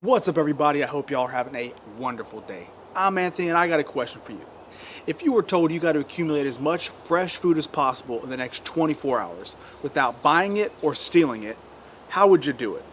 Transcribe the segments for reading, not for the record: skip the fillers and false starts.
What's up, everybody? I hope y'all are having a wonderful day. I'm Anthony, and I got a question for you. If you were told you got to accumulate as much fresh food as possible in the next 24 hours without buying it or stealing it, how would you do it?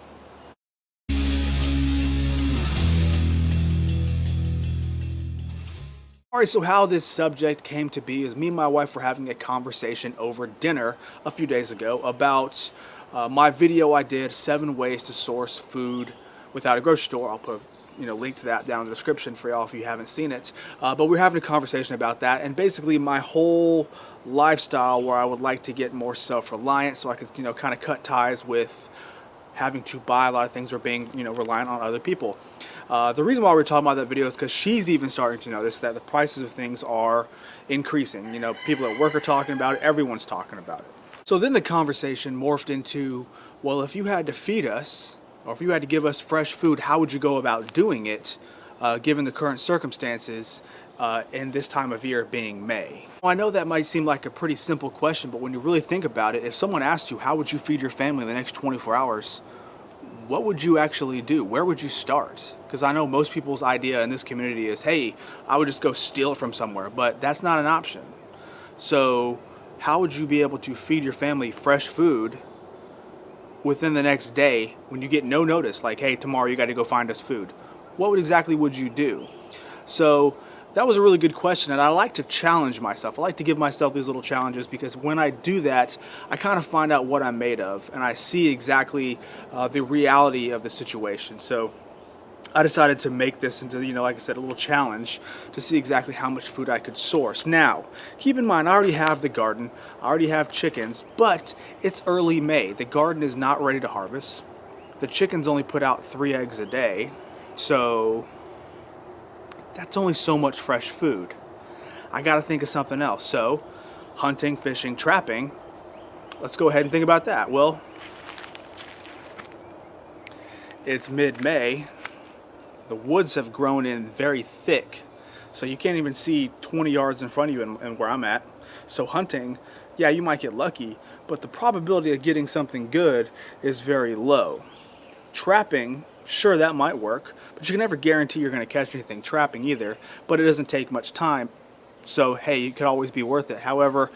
Alright, so how this subject came to be is me and my wife were having a conversation over dinner a few days ago about my video I did, 7 ways to source food without a grocery store. I'll put link to that down in the description for y'all if you haven't seen it. But we're having a conversation about that, and basically my whole lifestyle where I would like to get more self-reliant so I could kind of cut ties with having to buy a lot of things or being reliant on other people. The reason why we're talking about that video is because she's even starting to notice that the prices of things are increasing. People at work are talking about it, everyone's talking about it. So then the conversation morphed into, well, if you had to feed us or if you had to give us fresh food, how would you go about doing it given the current circumstances in this time of year being May? Well, I know that might seem like a pretty simple question, but when you really think about it, if someone asked you, how would you feed your family in the next 24 hours? What would you actually do? Where would you start? Because I know most people's idea in this community is, hey, I would just go steal it from somewhere, but that's not an option. So how would you be able to feed your family fresh food within the next day when you get no notice, like, hey, tomorrow you got to go find us food? What exactly would you do? So that was a really good question, and I like to challenge myself. I like to give myself these little challenges because when I do that, I kind of find out what I'm made of, and I see exactly the reality of the situation. So I decided to make this into, like I said, a little challenge to see exactly how much food I could source. Now, keep in mind, I already have the garden, I already have chickens, but it's early May. The garden is not ready to harvest. The chickens only put out 3 eggs a day, so that's only so much fresh food. I gotta think of something else. So, hunting, fishing, trapping, let's go ahead and think about that. Well, it's mid-May. The woods have grown in very thick, so you can't even see 20 yards in front of you and where I'm at. So hunting, yeah, you might get lucky, but the probability of getting something good is very low. Trapping, sure, that might work, but you can never guarantee you're going to catch anything trapping either, but it doesn't take much time. So, hey, it could always be worth it. However,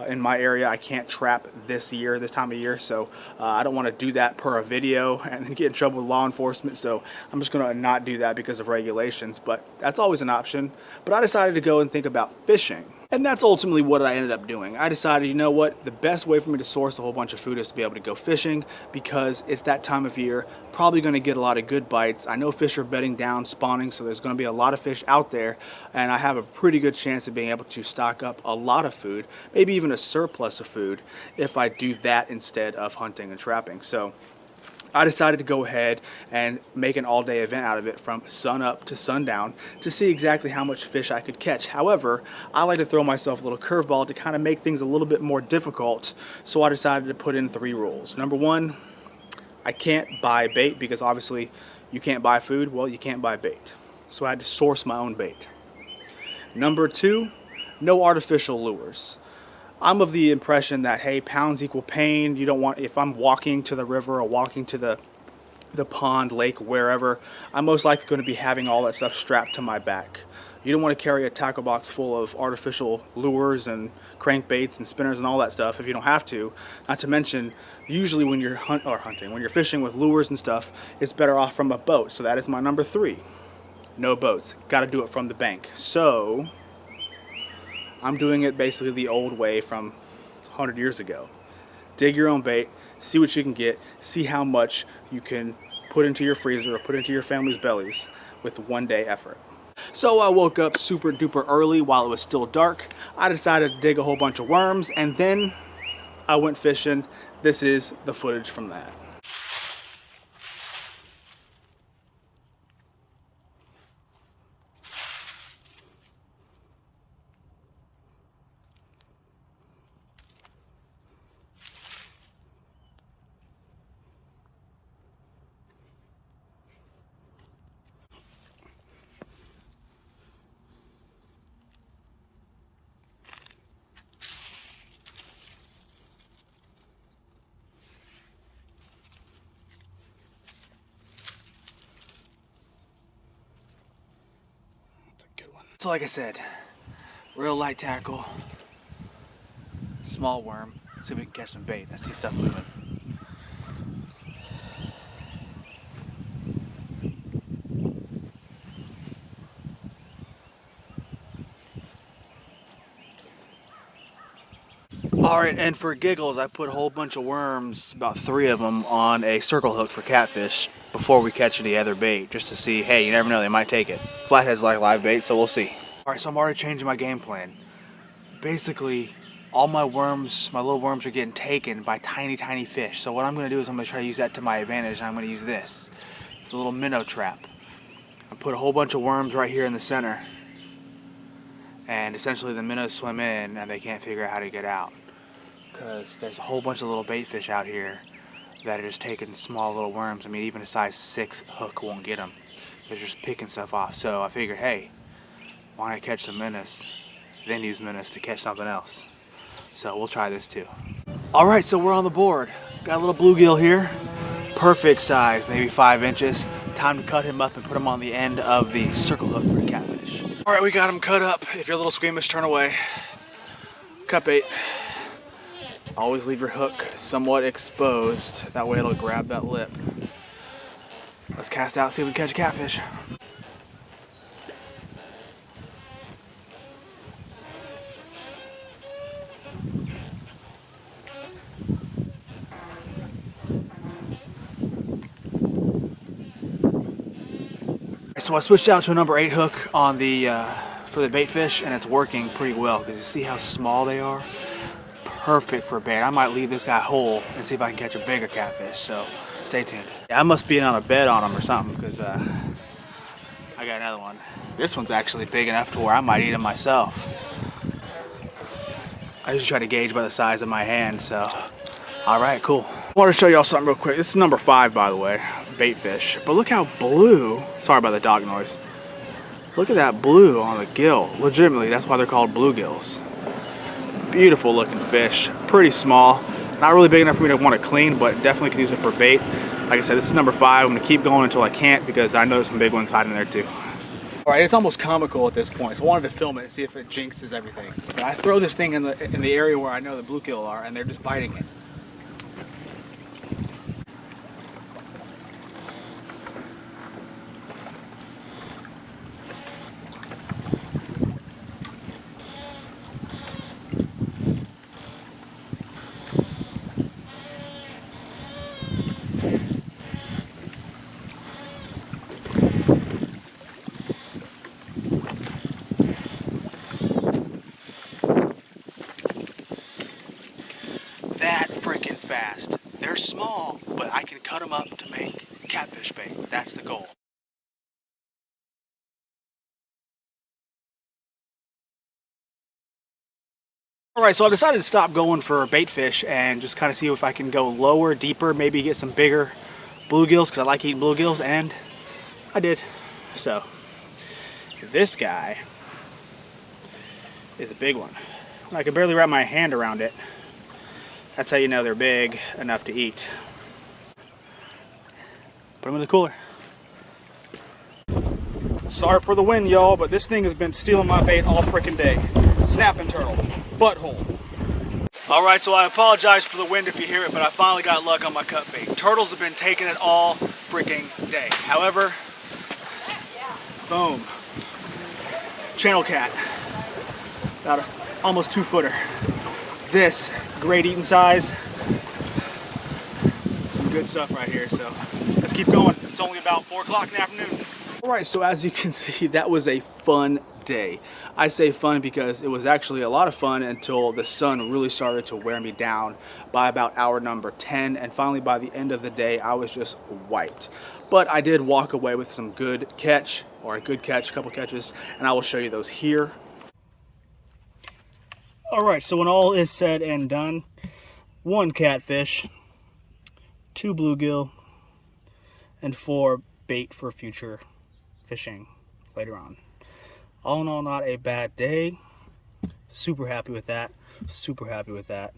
in my area, I can't trap this time of year, so I don't want to do that per a video and then get in trouble with law enforcement, so I'm just going to not do that because of regulations, but that's always an option. But I decided to go and think about fishing. And that's ultimately what I ended up doing. I decided, you know what, the best way for me to source a whole bunch of food is to be able to go fishing because it's that time of year, probably going to get a lot of good bites. I know fish are bedding down, spawning, so there's going to be a lot of fish out there, and I have a pretty good chance of being able to stock up a lot of food, maybe even a surplus of food, if I do that instead of hunting and trapping. So I decided to go ahead and make an all-day event out of it from sun up to sundown to see exactly how much fish I could catch. However, I like to throw myself a little curveball to kind of make things a little bit more difficult, so I decided to put in 3 rules. Number 1, I can't buy bait because obviously you can't buy food, well, you can't buy bait. So I had to source my own bait. Number 2, no artificial lures. I'm of the impression that, hey, pounds equal pain. You don't want, if I'm walking to the river or walking to the pond, lake, wherever, I'm most likely going to be having all that stuff strapped to my back. You don't want to carry a tackle box full of artificial lures and crankbaits and spinners and all that stuff if you don't have to. Not to mention, usually when you're hunting, when you're fishing with lures and stuff, it's better off from a boat. So that is my number 3. No boats. Got to do it from the bank. So I'm doing it basically the old way from 100 years ago. Dig your own bait, see what you can get, see how much you can put into your freezer or put into your family's bellies with 1 day effort. So I woke up super duper early while it was still dark. I decided to dig a whole bunch of worms, and then I went fishing. This is the footage from that. So like I said, real light tackle, small worm. See if we can catch some bait. I see stuff moving. Alright, and for giggles, I put a whole bunch of worms, about 3 of them, on a circle hook for catfish before we catch any other bait, just to see, hey, you never know, they might take it. Flatheads like live bait, so we'll see. Alright, so I'm already changing my game plan. Basically, all my worms, my little worms, are getting taken by tiny, tiny fish. So what I'm going to do is I'm going to try to use that to my advantage, and I'm going to use this. It's a little minnow trap. I put a whole bunch of worms right here in the center, and essentially the minnows swim in and they can't figure out how to get out. Because there's a whole bunch of little bait fish out here that are just taking small little worms. I mean, even a size 6 hook won't get them. They're just picking stuff off. So I figured, hey, why not catch some minnows, then use minnows to catch something else. So we'll try this too. All right, so we're on the board. Got a little bluegill here. Perfect size, maybe 5 inches. Time to cut him up and put him on the end of the circle hook for catfish. All right, we got him cut up. If you're a little squeamish, turn away. Cut bait. Always leave your hook somewhat exposed. That way it'll grab that lip. Let's cast out, see if we can catch a catfish. So I switched out to a number 8 hook on the for the bait fish, and it's working pretty well because you see how small they are. Perfect for bait. I might leave this guy whole and see if I can catch a bigger catfish. So stay tuned. Yeah, I must be on a bed on him or something because I got another one. This one's actually big enough to where I might eat him myself. I usually try to gauge by the size of my hand. So, all right, cool. I want to show y'all something real quick. This is number 5, by the way. Bait fish, but look how blue. Sorry about the dog noise. Look at that blue on the gill. Legitimately, that's why they're called bluegills. Beautiful looking fish, pretty small, not really big enough for me to want to clean, but definitely can use it for bait. Like I said, this is number 5. I'm gonna keep going until I can't because I know there's some big ones hiding there too. All right, it's almost comical at this point, so I wanted to film it and see if it jinxes everything. But I throw this thing in the area where I know the bluegill are, and they're just biting it. That freaking fast. They're small, but I can cut them up to make catfish bait. That's the goal. Alright, so I decided to stop going for bait fish and just kind of see if I can go lower, deeper, maybe get some bigger bluegills because I like eating bluegills, and I did. So, this guy is a big one. I can barely wrap my hand around it. That's how you know they're big enough to eat. Put them in the cooler. Sorry for the wind, y'all, but this thing has been stealing my bait all freaking day. Snapping turtle, butthole. Alright, so I apologize for the wind if you hear it, but I finally got luck on my cut bait. Turtles have been taking it all freaking day. However, boom. Channel cat. About almost 2-footer. This, great eating size. Some good stuff right here, so let's keep going. It's only about 4 o'clock in the afternoon. Alright, so as you can see, that was a fun day. I say fun because it was actually a lot of fun until the sun really started to wear me down by about hour number 10, and finally by the end of the day I was just wiped. But I did walk away with some good catch, or a good catch, a couple catches, and I will show you those here. Alright, so when all is said and done, 1 catfish, 2 bluegill, and 4 bait for future fishing later on. All in all, not a bad day. Super happy with that. Super happy with that.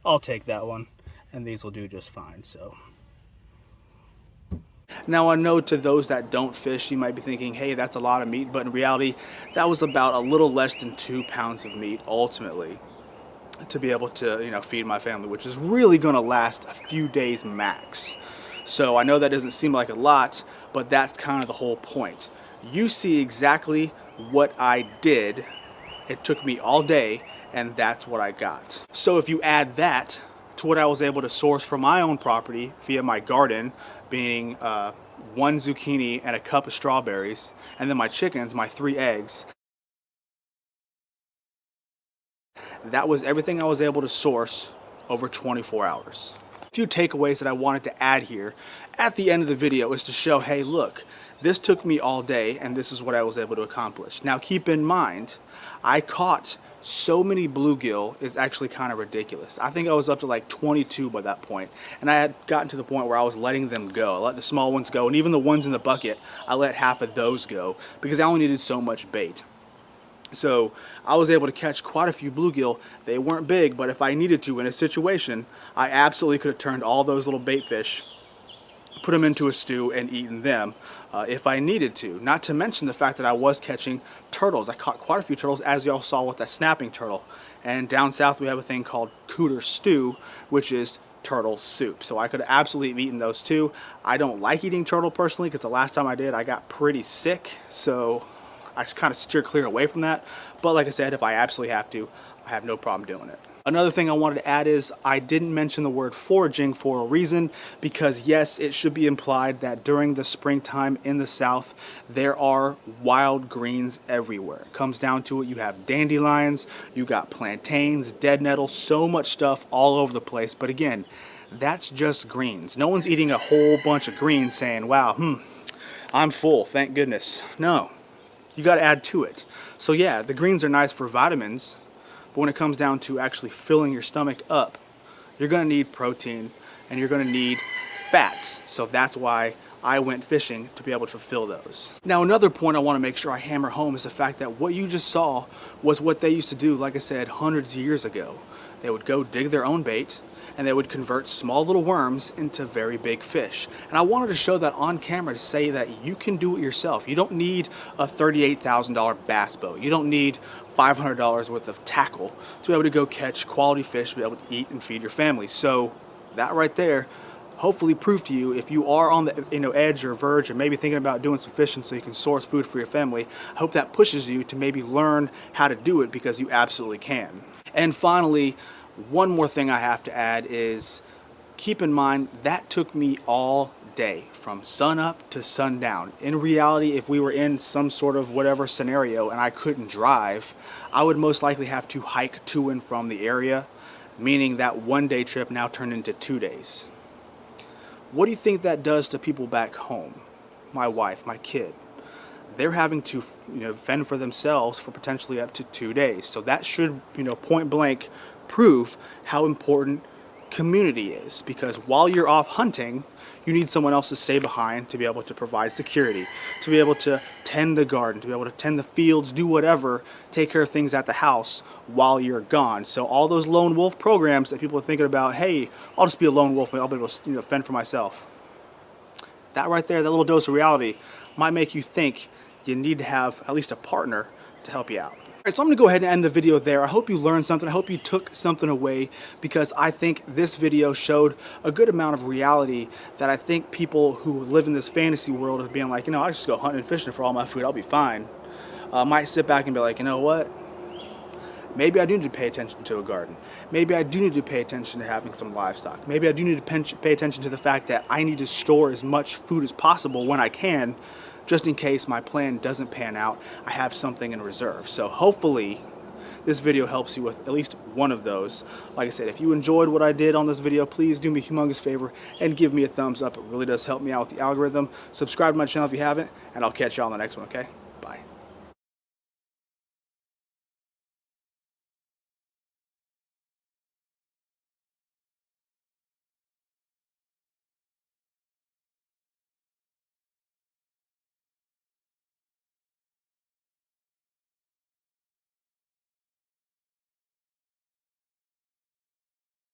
I'll take that one, and these will do just fine. So, Now I know to those that don't fish, you might be thinking, hey, that's a lot of meat, but in reality, that was about a little less than 2 pounds of meat ultimately to be able to, feed my family, which is really gonna last a few days max. So I know that doesn't seem like a lot, but that's kind of the whole point. You see exactly what I did. It took me all day, and that's what I got. So if you add that to what I was able to source from my own property via my garden, being 1 zucchini and a cup of strawberries, and then my chickens, my 3 eggs, that was everything I was able to source over 24 hours. A few takeaways that I wanted to add here at the end of the video is to show, hey, look, this took me all day and this is what I was able to accomplish. Now keep in mind, I caught so many bluegill is actually kind of ridiculous. I think I was up to like 22 by that point, and I had gotten to the point where I was letting them go. I let the small ones go, and even the ones in the bucket, I let half of those go because I only needed so much bait. So I was able to catch quite a few bluegill. They weren't big, but if I needed to in a situation, I absolutely could have turned all those little bait fish, put them into a stew and eaten them if I needed to. Not to mention the fact that I was catching turtles. I caught quite a few turtles, as y'all saw with that snapping turtle. And down south we have a thing called cooter stew, which is turtle soup. So I could have absolutely eaten those too. I don't like eating turtle personally because the last time I did I got pretty sick, so I kind of steer clear away from that. But like I said, if I absolutely have to, I have no problem doing it. Another thing I wanted to add is I didn't mention the word foraging for a reason, because yes, it should be implied that during the springtime in the South, there are wild greens everywhere. It comes down to it, you have dandelions, you got plantains, dead nettle, so much stuff all over the place. But again, that's just greens. No one's eating a whole bunch of greens saying, wow, I'm full, thank goodness. No, you got to add to it. So yeah, the greens are nice for vitamins, but when it comes down to actually filling your stomach up, you're going to need protein and you're going to need fats. So that's why I went fishing, to be able to fulfill those. Now another point I want to make sure I hammer home is the fact that what you just saw was what they used to do, like I said, hundreds of years ago. They would go dig their own bait and they would convert small little worms into very big fish. And I wanted to show that on camera to say that you can do it yourself. You don't need a $38,000 bass boat. You don't need $500 worth of tackle to be able to go catch quality fish, to be able to eat and feed your family. So that right there hopefully prove to you, if you are on the edge or verge or maybe thinking about doing some fishing so you can source food for your family, I hope that pushes you to maybe learn how to do it, because you absolutely can. And finally, one more thing I have to add is keep in mind that took me all day from sun up to sundown. In reality, if we were in some sort of whatever scenario and I couldn't drive, I would most likely have to hike to and from the area, meaning that 1 day trip now turned into 2 days. What do you think that does to people back home? My wife, my kid. They're having to fend for themselves for potentially up to 2 days. So that should point blank prove how important community is, because while you're off hunting, you need someone else to stay behind to be able to provide security, to be able to tend the garden, to be able to tend the fields, do whatever, take care of things at the house while you're gone. So all those lone wolf programs that people are thinking about, hey, I'll just be a lone wolf, I'll be able to fend for myself. That right there, that little dose of reality might make you think you need to have at least a partner to help you out. Alright, so I'm going to go ahead and end the video there. I hope you learned something. I hope you took something away, because I think this video showed a good amount of reality that I think people who live in this fantasy world of being like, I just go hunting and fishing for all my food, I'll be fine, might sit back and be like, you know what? Maybe I do need to pay attention to a garden. Maybe I do need to pay attention to having some livestock. Maybe I do need to pay attention to the fact that I need to store as much food as possible when I can, just in case my plan doesn't pan out, I have something in reserve. So hopefully this video helps you with at least one of those. Like I said, if you enjoyed what I did on this video, please do me a humongous favor and give me a thumbs up. It really does help me out with the algorithm. Subscribe to my channel if you haven't, and I'll catch you on the next one, okay?